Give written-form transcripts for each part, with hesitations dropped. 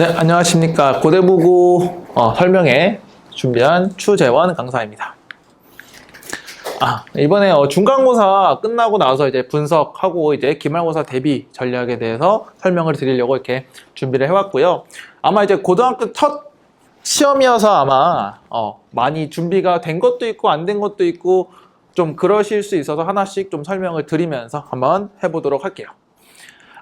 네, 안녕하십니까. 고대부고 설명회 준비한 추재원 강사입니다. 이번에 중간고사 끝나고 나서 이제 분석하고 이제 기말고사 대비 전략에 대해서 설명을 드리려고 이렇게 준비를 해왔고요. 아마 이제 고등학교 첫 시험이어서 아마 많이 준비가 된 것도 있고 안 된 것도 있고 좀 그러실 수 있어서 하나씩 좀 설명을 드리면서 한번 해보도록 할게요.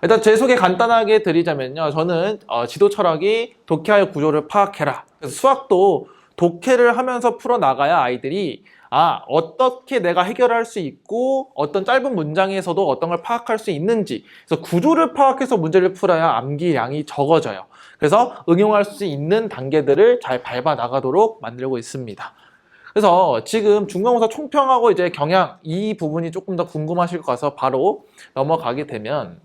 일단 제 소개 간단하게 드리자면요. 저는 지도 철학이 독해의 구조를 파악해라. 그래서 수학도 독해를 하면서 풀어나가야 아이들이 어떻게 내가 해결할 수 있고 어떤 짧은 문장에서도 어떤 걸 파악할 수 있는지, 그래서 구조를 파악해서 문제를 풀어야 암기량이 적어져요. 그래서 응용할 수 있는 단계들을 잘 밟아 나가도록 만들고 있습니다. 그래서 지금 중간고사 총평하고 이제 경향 이 부분이 조금 더 궁금하실 것 같아서 바로 넘어가게 되면,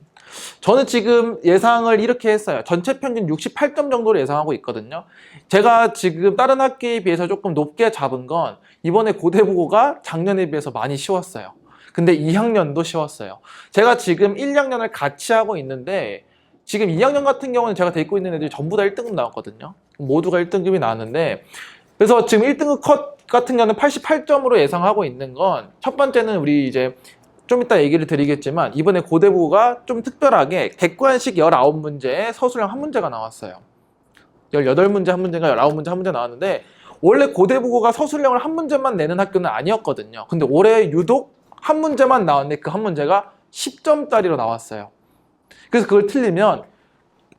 저는 지금 예상을 이렇게 했어요. 전체 평균 68점 정도를 예상하고 있거든요. 제가 지금 다른 학기에 비해서 조금 높게 잡은 건 이번에 고대부고가 작년에 비해서 많이 쉬웠어요. 근데 2학년도 쉬웠어요. 제가 지금 1, 2학년을 같이 하고 있는데 지금 2학년 같은 경우는 제가 데리고 있는 애들이 전부 다 1등급 나왔거든요. 모두가 1등급이 나왔는데, 그래서 지금 1등급 컷 같은 경우는 88점으로 예상하고 있는 건, 첫 번째는 우리 이제 좀 이따 얘기를 드리겠지만 이번에 고대부고가 좀 특별하게 객관식 19문제에 서술형 한 문제가 나왔어요. 18문제 한 문제인가 19문제 한 문제 나왔는데, 원래 고대부고가 서술형을 한 문제만 내는 학교는 아니었거든요. 근데 올해 유독 한 문제만 나왔는데 그 한 문제가 10점짜리로 나왔어요. 그래서 그걸 틀리면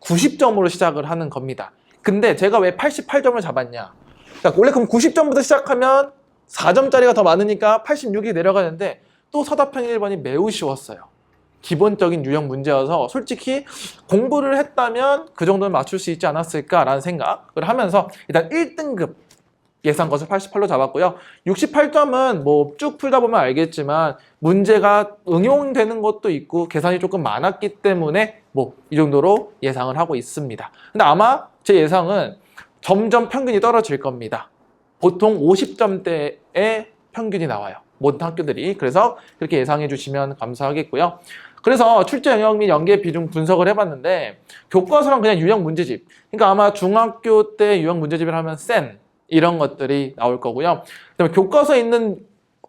90점으로 시작을 하는 겁니다. 근데 제가 왜 88점을 잡았냐, 그러니까 원래 그럼 90점부터 시작하면 4점짜리가 더 많으니까 86이 내려가는데 또 서답형 1번이 매우 쉬웠어요. 기본적인 유형 문제여서 솔직히 공부를 했다면 그 정도는 맞출 수 있지 않았을까라는 생각을 하면서 일단 1등급 예상 것을 88로 잡았고요. 68점은 뭐 쭉 풀다 보면 알겠지만 문제가 응용되는 것도 있고 계산이 조금 많았기 때문에 뭐 이 정도로 예상을 하고 있습니다. 근데 아마 제 예상은 점점 평균이 떨어질 겁니다. 보통 50점대의 평균이 나와요, 모든 학교들이. 그래서 그렇게 예상해 주시면 감사하겠고요. 그래서 출제 영역 및 연계 비중 분석을 해봤는데, 교과서랑 그냥 유형 문제집, 그러니까 아마 중학교 때 유형 문제집을 하면 센 이런 것들이 나올 거고요. 그다음에 교과서에 있는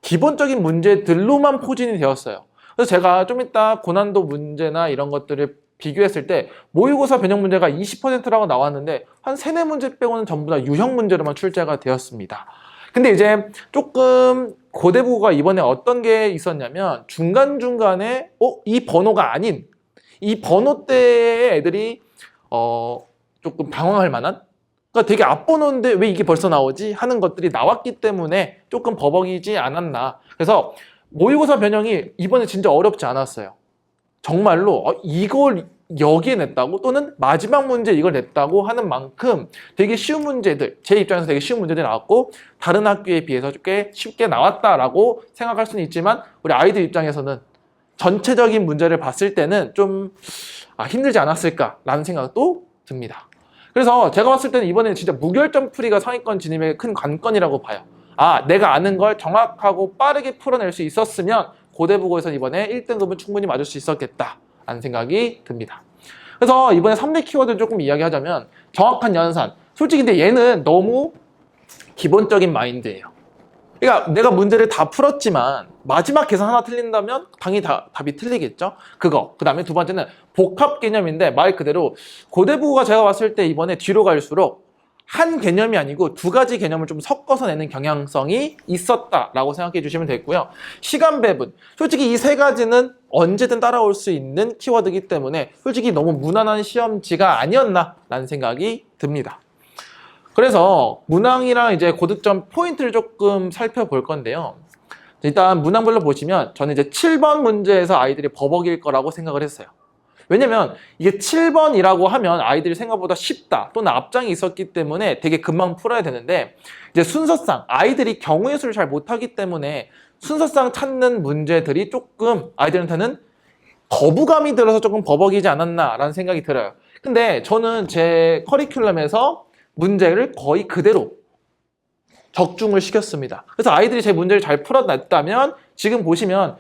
기본적인 문제들로만 포진이 되었어요. 그래서 제가 좀 이따 고난도 문제나 이런 것들을 비교했을 때 모의고사 변형 문제가 20%라고 나왔는데 한 3, 4문제 빼고는 전부 다 유형 문제로만 출제가 되었습니다. 근데 이제 조금 고대부고가 이번에 어떤 게 있었냐면, 중간중간에 이 번호가 아닌 이 번호대의 애들이 조금 당황할 만한, 그러니까 되게 앞번호인데 왜 이게 벌써 나오지 하는 것들이 나왔기 때문에 조금 버벅이지 않았나. 그래서 모의고사 변형이 이번에 진짜 어렵지 않았어요. 정말로 이걸 여기에 냈다고, 또는 마지막 문제 이걸 냈다고 하는 만큼 되게 쉬운 문제들, 제 입장에서 되게 쉬운 문제들이 나왔고 다른 학교에 비해서 꽤 쉽게 나왔다라고 생각할 수는 있지만, 우리 아이들 입장에서는 전체적인 문제를 봤을 때는 좀 힘들지 않았을까라는 생각도 듭니다. 그래서 제가 봤을 때는 이번에는 진짜 무결점 풀이가 상위권 진입의 큰 관건이라고 봐요. 내가 아는 걸 정확하고 빠르게 풀어낼 수 있었으면 고대부고에서는 이번에 1등급은 충분히 맞을 수 있었겠다라는 생각이 듭니다. 그래서 이번에 3대 키워드를 조금 이야기하자면, 정확한 연산. 솔직히 근데 얘는 너무 기본적인 마인드예요. 그러니까 내가 문제를 다 풀었지만 마지막 계산 하나 틀린다면 당연히 답이 틀리겠죠. 그거. 그 다음에 두 번째는 복합 개념인데, 말 그대로 고대부고가 제가 봤을 때 이번에 뒤로 갈수록 한 개념이 아니고 두 가지 개념을 좀 섞어서 내는 경향성이 있었다라고 생각해 주시면 되고요. 시간 배분. 솔직히 이 세 가지는 언제든 따라올 수 있는 키워드이기 때문에 솔직히 너무 무난한 시험지가 아니었나라는 생각이 듭니다. 그래서 문항이랑 이제 고득점 포인트를 조금 살펴볼 건데요. 일단 문항별로 보시면 저는 이제 7번 문제에서 아이들이 버벅일 거라고 생각을 했어요. 왜냐면 이게 7번이라고 하면 아이들이 생각보다 쉽다, 또는 앞장이 있었기 때문에 되게 금방 풀어야 되는데, 이제 순서상 아이들이 경우의 수를 잘 못하기 때문에 순서상 찾는 문제들이 조금 아이들한테는 거부감이 들어서 조금 버벅이지 않았나라는 생각이 들어요. 근데 저는 제 커리큘럼에서 문제를 거의 그대로 적중을 시켰습니다. 그래서 아이들이 제 문제를 잘 풀어냈다면 지금 보시면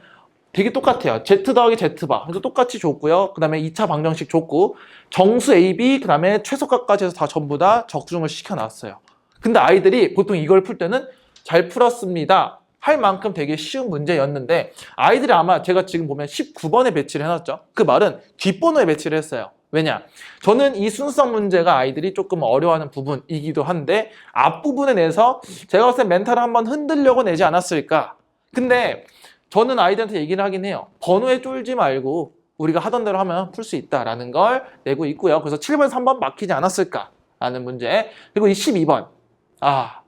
되게 똑같아요. Z 더하기 Z바. 그래서 똑같이 줬고요. 그 다음에 2차 방정식 줬고, 정수 AB, 그 다음에 최소값까지 해서 다 전부 다 적중을 시켜놨어요. 근데 아이들이 보통 이걸 풀 때는 잘 풀었습니다 할 만큼 되게 쉬운 문제였는데, 아이들이 아마 제가 지금 보면 19번에 배치를 해놨죠. 그 말은 뒷번호에 배치를 했어요. 왜냐? 저는 이 순수성 문제가 아이들이 조금 어려워하는 부분이기도 한데, 앞부분에 내서 제가 봤을 때 멘탈을 한번 흔들려고 내지 않았을까. 근데 저는 아이들한테 얘기를 하긴 해요. 번호에 쫄지 말고 우리가 하던 대로 하면 풀 수 있다라는 걸 내고 있고요. 그래서 7번, 3번 막히지 않았을까라는 문제. 그리고 이 12번.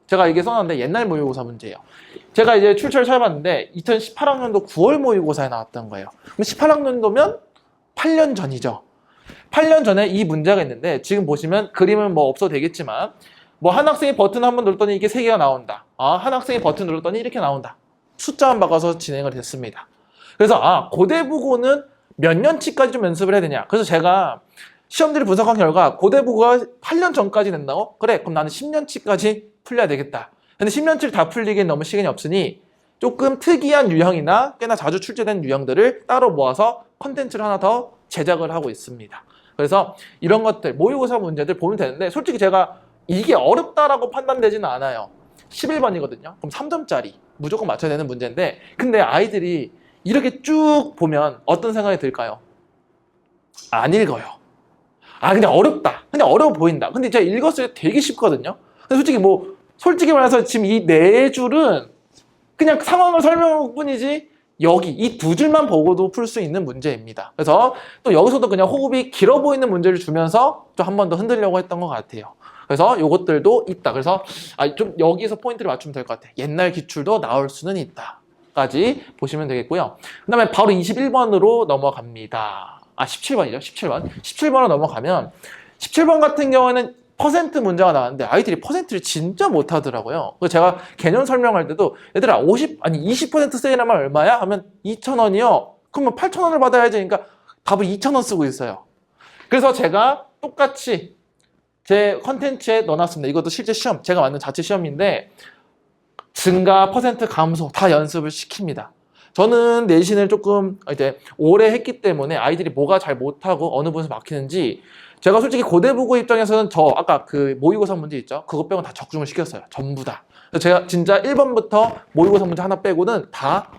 제가 이게 써놨는데 옛날 모의고사 문제예요. 제가 이제 출처를 찾아봤는데 2018학년도 9월 모의고사에 나왔던 거예요. 그럼 18학년도면 8년 전이죠. 8년 전에 이 문제가 있는데, 지금 보시면 그림은 뭐 없어도 되겠지만, 뭐 한 학생이 버튼 한번 눌렀더니 이게 3개가 나온다. 한 학생이 버튼 눌렀더니 이렇게 나온다. 숫자만 바꿔서 진행을 했습니다. 그래서 고대부고는 몇 년치까지 좀 연습을 해야 되냐. 그래서 제가 시험지를 분석한 결과 고대부고가 8년 전까지 낸다고? 그래, 그럼 나는 10년치까지 풀려야 되겠다. 근데 10년치를 다 풀리기엔 너무 시간이 없으니 조금 특이한 유형이나 꽤나 자주 출제된 유형들을 따로 모아서 컨텐츠를 하나 더 제작을 하고 있습니다. 그래서 이런 것들, 모의고사 문제들 보면 되는데, 솔직히 제가 이게 어렵다라고 판단되지는 않아요. 11번이거든요. 그럼 3점짜리 무조건 맞춰야 되는 문제인데, 근데 아이들이 이렇게 쭉 보면 어떤 생각이 들까요? 안 읽어요. 그냥 어렵다. 그냥 어려워 보인다. 근데 제가 읽었을 때 되게 쉽거든요. 근데 솔직히 말해서 지금 이 네 줄은 그냥 상황을 설명할 뿐이지, 여기 이 두 줄만 보고도 풀 수 있는 문제입니다. 그래서 또 여기서도 그냥 호흡이 길어 보이는 문제를 주면서 좀 한 번 더 흔들려고 했던 것 같아요. 그래서 요것들도 있다. 그래서 좀 여기서 포인트를 맞추면 될 것 같아요. 옛날 기출도 나올 수는 있다 까지 보시면 되겠고요. 그 다음에 바로 21번으로 넘어갑니다. 17번이죠. 17번으로 넘어가면, 17번 같은 경우에는 퍼센트 문제가 나왔는데 아이들이 퍼센트를 진짜 못하더라고요. 그래서 제가 개념 설명할 때도, 얘들아 20% 세일하면 얼마야? 하면 2,000원이요. 그러면 8,000원을 받아야지. 그러니까 답을 2,000원 쓰고 있어요. 그래서 제가 똑같이 제 컨텐츠에 넣어놨습니다. 이것도 실제 시험, 제가 만든 자체 시험인데, 증가, 퍼센트 감소 다 연습을 시킵니다. 저는 내신을 조금 이제 오래 했기 때문에 아이들이 뭐가 잘 못하고 어느 부분에서 막히는지, 제가 솔직히 고대부고 입장에서는 아까 그 모의고사 문제 있죠? 그것 빼고는 다 적중을 시켰어요. 전부 다. 그래서 제가 진짜 1번부터 모의고사 문제 하나 빼고는 다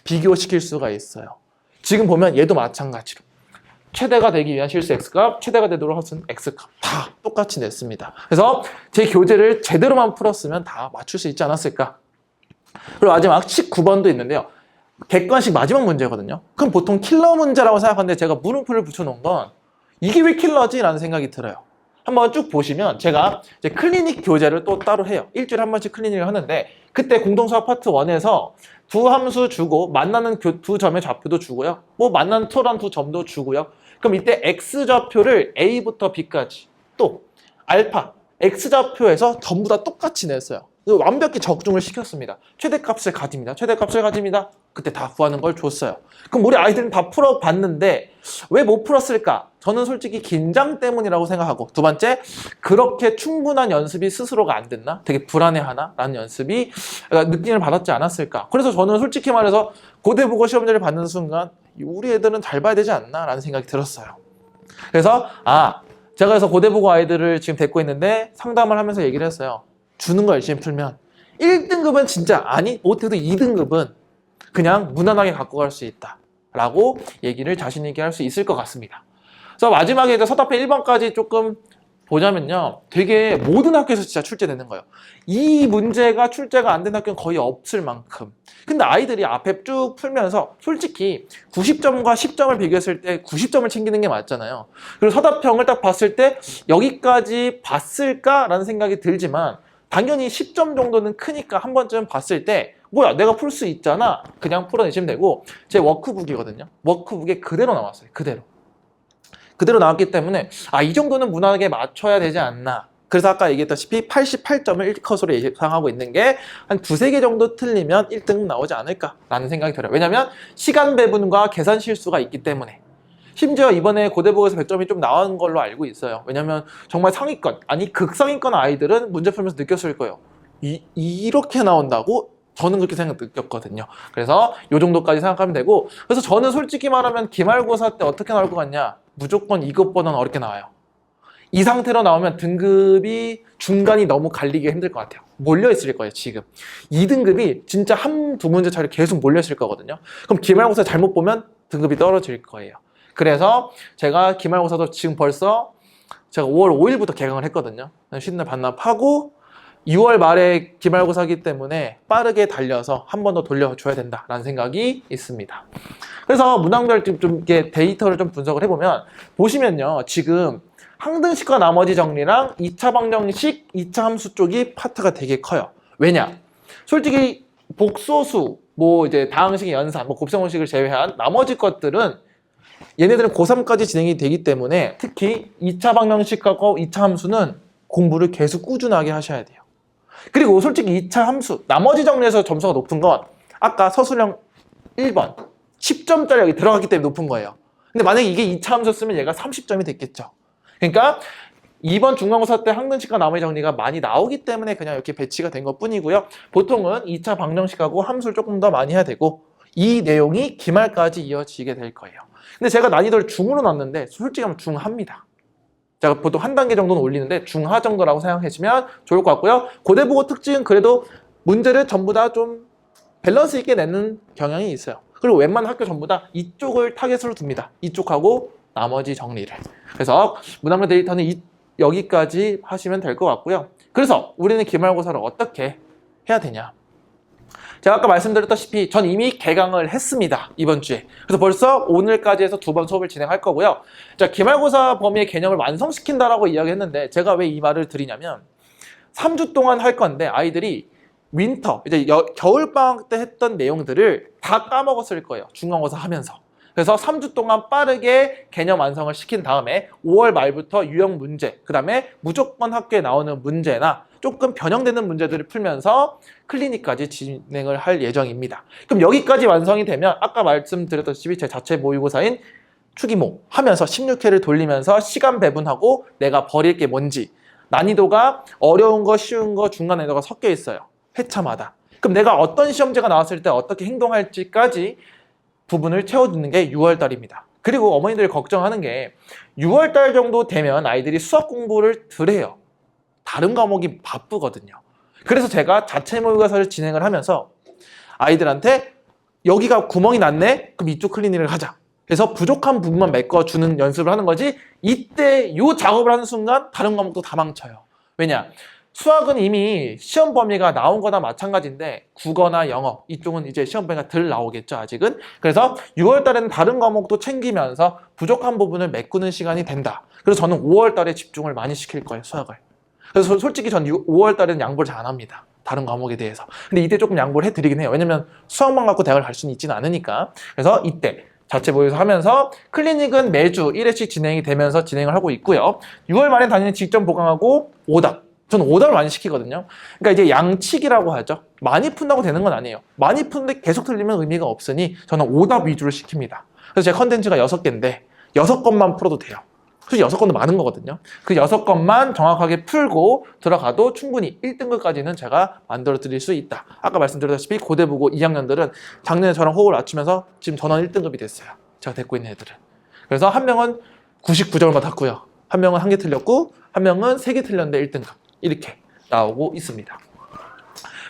비교시킬 수가 있어요. 지금 보면 얘도 마찬가지로 최대가 되기 위한 실수 X값, 최대가 되도록 헛은 X값 다 똑같이 냈습니다. 그래서 제 교재를 제대로만 풀었으면 다 맞출 수 있지 않았을까. 그리고 마지막 19번도 있는데요. 객관식 마지막 문제거든요. 그럼 보통 킬러 문제라고 생각하는데, 제가 물음표를 붙여놓은 건 이게 왜 킬러지? 라는 생각이 들어요. 한번 쭉 보시면, 제가 이제 클리닉 교재를 또 따로 해요. 일주일에 한 번씩 클리닉을 하는데, 그때 공동수학 파트 1에서 두 함수 주고 만나는 두 점의 좌표도 주고요. 뭐 만나는 토란 두 점도 주고요. 그럼 이때 X좌표를 A부터 B까지, 또 알파, X좌표에서 전부 다 똑같이 냈어요. 완벽히 적중을 시켰습니다. 최대값을 가집니다. 최대값을 가집니다. 그때 다 구하는 걸 줬어요. 그럼 우리 아이들은 다 풀어봤는데 왜 못 풀었을까? 저는 솔직히 긴장 때문이라고 생각하고, 두 번째, 그렇게 충분한 연습이 스스로가 안 됐나? 되게 불안해하나? 라는 연습이 느낌을 받았지 않았을까? 그래서 저는 솔직히 말해서 고대국어 시험지를 받는 순간 우리 애들은 잘 봐야 되지 않나? 라는 생각이 들었어요. 그래서 제가 그래서 고대국어 아이들을 지금 데리고 있는데 상담을 하면서 얘기를 했어요. 주는 거 열심히 풀면 1등급은 진짜, 못해도 2등급은 그냥 무난하게 갖고 갈 수 있다 라고 얘기를 자신 있게 할 수 있을 것 같습니다. 그래서 마지막에 이제 서답편 1번까지 조금 보자면요, 되게 모든 학교에서 진짜 출제되는 거예요. 이 문제가 출제가 안 된 학교는 거의 없을 만큼. 근데 아이들이 앞에 쭉 풀면서 솔직히 90점과 10점을 비교했을 때 90점을 챙기는 게 맞잖아요. 그리고 서답형을 딱 봤을 때 여기까지 봤을까라는 생각이 들지만, 당연히 10점 정도는 크니까 한 번쯤 봤을 때 뭐야, 내가 풀 수 있잖아, 그냥 풀어내시면 되고, 제 워크북이거든요. 워크북에 그대로 나왔어요. 그대로 나왔기 때문에 이 정도는 무난하게 맞춰야 되지 않나. 그래서 아까 얘기했다시피 88점을 1컷으로 예상하고 있는 게 한 두세 개 정도 틀리면 1등 나오지 않을까라는 생각이 들어요. 왜냐면 시간 배분과 계산 실수가 있기 때문에. 심지어 이번에 고대국어에서 100점이 좀 나온 걸로 알고 있어요. 왜냐면 정말 상위권, 극상위권 아이들은 문제 풀면서 느꼈을 거예요. 이렇게 나온다고? 저는 그렇게 느꼈거든요. 그래서 요 정도까지 생각하면 되고, 그래서 저는 솔직히 말하면 기말고사 때 어떻게 나올 것 같냐? 무조건 이것보다는 어렵게 나와요. 이 상태로 나오면 등급이 중간이 너무 갈리기 힘들 것 같아요. 몰려있을 거예요, 지금. 2등급이 진짜 한두 문제 차례 계속 몰려있을 거거든요. 그럼 기말고사 잘못 보면 등급이 떨어질 거예요. 그래서 제가 기말고사도 지금 벌써 제가 5월 5일부터 개강을 했거든요. 쉬는 날 반납하고 6월 말에 기말고사기 때문에 빠르게 달려서 한 번 더 돌려줘야 된다라는 생각이 있습니다. 그래서 문항별 좀 이렇게 데이터를 좀 분석을 해보면 보시면요. 지금 항등식과 나머지 정리랑 2차 방정식, 2차 함수 쪽이 파트가 되게 커요. 왜냐? 솔직히 복소수, 뭐 이제 다항식의 연산, 뭐 곱셈공식을 제외한 나머지 것들은 얘네들은 고3까지 진행이 되기 때문에 특히 2차 방정식하고 2차 함수는 공부를 계속 꾸준하게 하셔야 돼요. 그리고 솔직히 2차 함수, 나머지 정리에서 점수가 높은 건 아까 서술형 1번 10점짜리 여기 들어갔기 때문에 높은 거예요. 근데 만약에 이게 2차 함수였으면 얘가 30점이 됐겠죠. 그러니까 2번 중간고사 때 항등식과 나머지 정리가 많이 나오기 때문에 그냥 이렇게 배치가 된 것 뿐이고요. 보통은 2차 방정식하고 함수를 조금 더 많이 해야 되고 이 내용이 기말까지 이어지게 될 거예요. 근데 제가 난이도를 중으로 놨는데 솔직히 하면 중하입니다. 제가 보통 한 단계 정도는 올리는데 중하 정도라고 생각하시면 좋을 것 같고요. 고대국어 특징은 그래도 문제를 전부 다 좀 밸런스 있게 내는 경향이 있어요. 그리고 웬만한 학교 전부 다 이쪽을 타겟으로 둡니다. 이쪽하고 나머지 정리를. 그래서 문항별 데이터는 여기까지 하시면 될 것 같고요. 그래서 우리는 기말고사를 어떻게 해야 되냐? 제가 아까 말씀드렸다시피 전 이미 개강을 했습니다. 이번 주에. 그래서 벌써 오늘까지 해서 2번 수업을 진행할 거고요. 자, 기말고사 범위의 개념을 완성시킨다라고 이야기했는데 제가 왜 이 말을 드리냐면 3주 동안 할 건데 아이들이 윈터, 이제 겨울방학 때 했던 내용들을 다 까먹었을 거예요. 중간고사 하면서. 그래서 3주 동안 빠르게 개념 완성을 시킨 다음에 5월 말부터 유형 문제, 그 다음에 무조건 학교에 나오는 문제나 조금 변형되는 문제들을 풀면서 클리닉까지 진행을 할 예정입니다. 그럼 여기까지 완성이 되면 아까 말씀드렸다시피 제 자체 모의고사인 추기모 하면서 16회를 돌리면서 시간 배분하고 내가 버릴 게 뭔지 난이도가 어려운 거, 쉬운 거, 중간 난이도가 섞여 있어요. 회차마다. 그럼 내가 어떤 시험지가 나왔을 때 어떻게 행동할지까지 부분을 채워주는 게 6월달입니다. 그리고 어머니들이 걱정하는 게 6월달 정도 되면 아이들이 수학 공부를 덜 해요. 다른 과목이 바쁘거든요. 그래서 제가 자체 모의고사를 진행을 하면서 아이들한테 여기가 구멍이 났네? 그럼 이쪽 클리닉을 하자. 그래서 부족한 부분만 메꿔주는 연습을 하는 거지 이때 이 작업을 하는 순간 다른 과목도 다 망쳐요. 왜냐? 수학은 이미 시험 범위가 나온 거나 마찬가지인데 국어나 영어 이쪽은 이제 시험 범위가 덜 나오겠죠 아직은. 그래서 6월 달에는 다른 과목도 챙기면서 부족한 부분을 메꾸는 시간이 된다. 그래서 저는 5월 달에 집중을 많이 시킬 거예요 수학을. 그래서 솔직히 전 5월 달에는 양보를 잘 안 합니다. 다른 과목에 대해서. 근데 이때 조금 양보를 해드리긴 해요. 왜냐면 수학만 갖고 대학을 갈 수는 있지는 않으니까. 그래서 이때 자체 모의고사 하면서 클리닉은 매주 1회씩 진행이 되면서 진행을 하고 있고요. 6월 말엔 당연히 직접 보강하고 오답. 저는 오답을 많이 시키거든요. 그러니까 이제 양치기라고 하죠. 많이 푼다고 되는 건 아니에요. 많이 푸는데 계속 틀리면 의미가 없으니 저는 오답 위주로 시킵니다. 그래서 제 컨텐츠가 6개인데 6건만 풀어도 돼요. 솔직히 6건도 많은 거거든요. 그 6건만 정확하게 풀고 들어가도 충분히 1등급까지는 제가 만들어 드릴 수 있다. 아까 말씀드렸다시피 고대부고 2학년들은 작년에 저랑 호흡을 맞추면서 지금 전원 1등급이 됐어요. 제가 데리고 있는 애들은. 그래서 한 명은 99점을 받았고요. 한 명은 1개 틀렸고 한 명은 3개 틀렸는데 1등급. 이렇게 나오고 있습니다.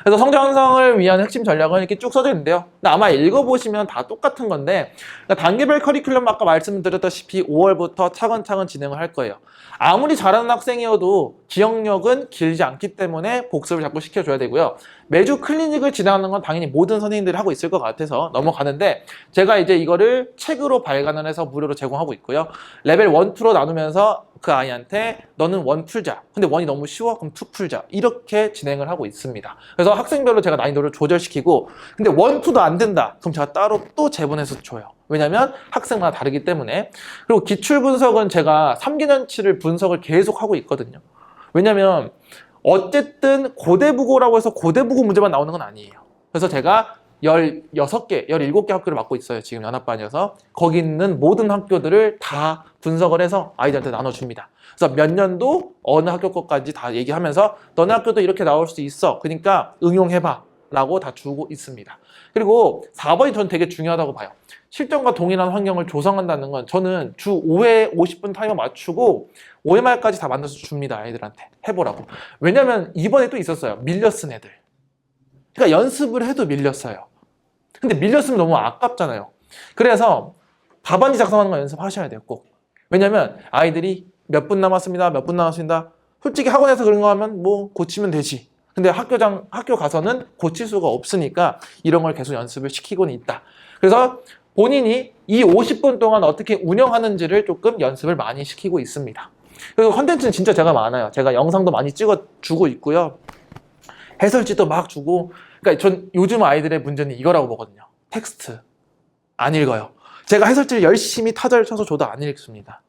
그래서 성적 향상을 위한 핵심 전략은 이렇게 쭉 써져 있는데요. 근데 아마 읽어보시면 다 똑같은 건데 단계별 커리큘럼 아까 말씀드렸다시피 5월부터 차근차근 진행을 할 거예요. 아무리 잘하는 학생이어도 기억력은 길지 않기 때문에 복습을 자꾸 시켜줘야 되고요. 매주 클리닉을 진행하는 건 당연히 모든 선생님들이 하고 있을 것 같아서 넘어가는데 제가 이제 이거를 책으로 발간을 해서 무료로 제공하고 있고요. 레벨 1, 2로 나누면서 그 아이한테 너는 1 풀자. 근데 1이 너무 쉬워? 그럼 2 풀자. 이렇게 진행을 하고 있습니다. 그래서 학생별로 제가 난이도를 조절시키고 근데 1, 2도 안 된다. 그럼 제가 따로 또 재분해서 줘요. 왜냐면 학생마다 다르기 때문에. 그리고 기출 분석은 제가 3개년치를 분석을 계속 하고 있거든요. 왜냐면 어쨌든 고대부고라고 해서 고대부고 문제만 나오는 건 아니에요. 그래서 제가 16개, 17개 학교를 맡고 있어요. 지금 연합반이어서. 거기 있는 모든 학교들을 다 분석을 해서 아이들한테 나눠줍니다. 그래서 몇 년도 어느 학교 것까지 다 얘기하면서 너네 학교도 이렇게 나올 수 있어. 그러니까 응용해봐. 라고 다 주고 있습니다. 그리고 4번이 저는 되게 중요하다고 봐요. 실전과 동일한 환경을 조성한다는 건 저는 주 5회 50분 타이머 맞추고 5회 말까지 다 만들어서 줍니다. 아이들한테 해보라고. 왜냐면 이번에 또 있었어요. 밀려 쓴 애들. 그러니까 연습을 해도 밀렸어요. 근데 밀렸으면 너무 아깝잖아요. 그래서 답안지 작성하는 거 연습하셔야 돼요. 꼭. 왜냐면 아이들이 몇 분 남았습니다. 몇 분 남았습니다. 솔직히 학원에서 그런 거 하면 뭐 고치면 되지. 근데 학교 가서는 고칠 수가 없으니까 이런 걸 계속 연습을 시키고는 있다. 그래서 본인이 이 50분 동안 어떻게 운영하는지를 조금 연습을 많이 시키고 있습니다. 그리고 컨텐츠는 진짜 제가 많아요. 제가 영상도 많이 찍어주고 있고요. 해설지도 막 주고. 그러니까 전 요즘 아이들의 문제는 이거라고 보거든요. 텍스트 안 읽어요. 제가 해설지를 열심히 타자를 쳐서 줘도 안 읽습니다.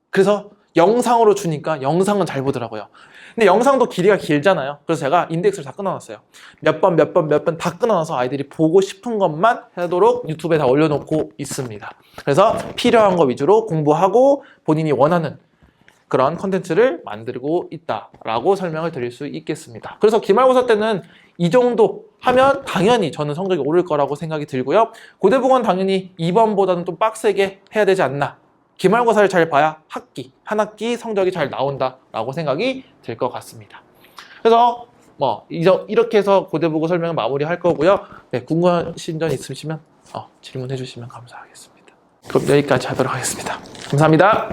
그래서 영상으로 주니까 영상은 잘 보더라고요. 근데 영상도 길이가 길잖아요. 그래서 제가 인덱스를 다 끊어놨어요. 몇 번 다 끊어놔서 아이들이 보고 싶은 것만 하도록 유튜브에 다 올려놓고 있습니다. 그래서 필요한 거 위주로 공부하고 본인이 원하는 그런 컨텐츠를 만들고 있다라고 설명을 드릴 수 있겠습니다. 그래서 기말고사 때는 이 정도 하면 당연히 저는 성적이 오를 거라고 생각이 들고요. 고대부건 당연히 2번보다는 좀 빡세게 해야 되지 않나. 기말고사를 잘 봐야 한 학기 성적이 잘 나온다라고 생각이 들 것 같습니다. 그래서 뭐 이렇게 해서 고대부고 설명을 마무리할 거고요. 네, 궁금하신 점 있으시면 질문해 주시면 감사하겠습니다. 그럼 여기까지 하도록 하겠습니다. 감사합니다.